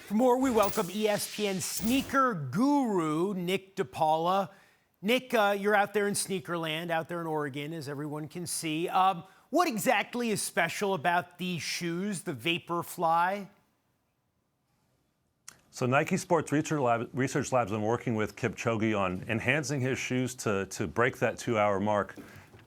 For more, we welcome ESPN sneaker guru, Nick DePaula. Nick, you're out there in Sneakerland, out there in Oregon, as everyone can see. What exactly is special about these shoes, the Vaporfly? So Nike Sports Research Labs been working with Kipchoge on enhancing his shoes to break that 2-hour mark.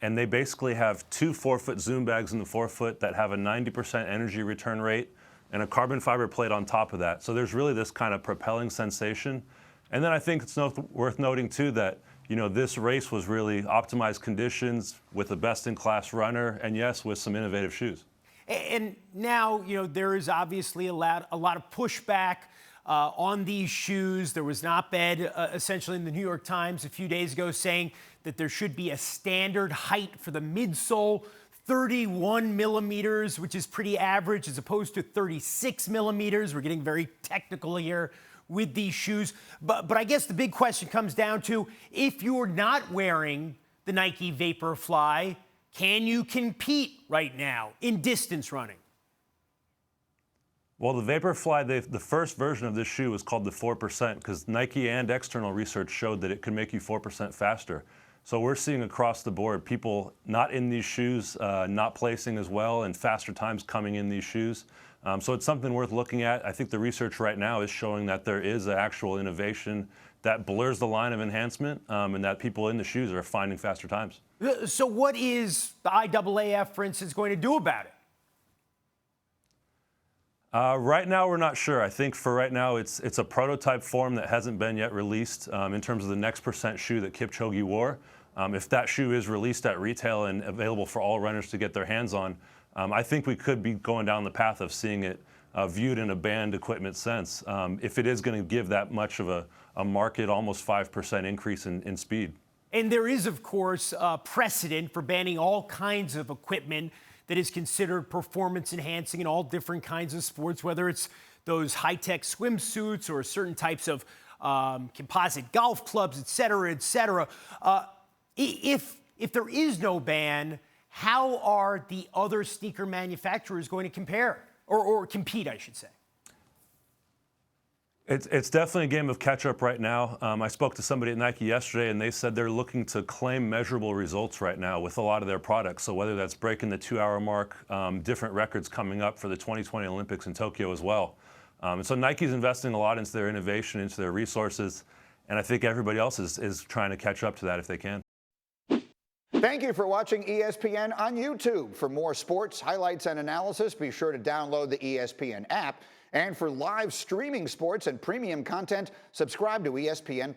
And they basically have two 4-foot Zoom bags in the forefoot that have a 90% energy return rate and a carbon fiber plate on top of that. So there's really this kind of propelling sensation. And then I think it's worth noting too that, this race was really optimized conditions with a best-in-class runner, and yes, with some innovative shoes. And now, there is obviously a lot of pushback on these shoes. There was an op-ed essentially in the New York Times a few days ago saying that there should be a standard height for the midsole, 31 millimeters, which is pretty average, as opposed to 36 millimeters. We're getting very technical here with these shoes. But I guess the big question comes down to, if you're not wearing the Nike Vaporfly, can you compete right now in distance running? Well, the Vaporfly, the first version of this shoe was called the 4% because Nike and external research showed that it could make you 4% faster. So we're seeing across the board people not in these shoes, not placing as well, and faster times coming in these shoes. So it's something worth looking at. I think the research right now is showing that there is an actual innovation that blurs the line of enhancement, and that people in the shoes are finding faster times. So what is the IAAF, for instance, going to do about it? Right now, we're not sure. I think for right now, it's a prototype form that hasn't been yet released in terms of the next percent shoe that Kipchoge wore. If that shoe is released at retail and available for all runners to get their hands on, I think we could be going down the path of seeing it viewed in a banned equipment sense, if it is going to give that much of a market, almost 5% increase in speed. And there is, of course, precedent for banning all kinds of equipment that is considered performance enhancing in all different kinds of sports, whether it's those high-tech swimsuits or certain types of composite golf clubs, et cetera, et cetera. If there is no ban, how are the other sneaker manufacturers going to compare or compete, I should say? It's definitely a game of catch-up right now. I spoke to somebody at Nike yesterday, and they said they're looking to claim measurable results right now with a lot of their products. So whether that's breaking the 2-hour mark, different records coming up for the 2020 Olympics in Tokyo as well. And so Nike's investing a lot into their innovation, into their resources, and I think everybody else is trying to catch up to that if they can. Thank you for watching ESPN on YouTube. For more sports, highlights, and analysis, be sure to download the ESPN app. And for live streaming sports and premium content, subscribe to ESPN+.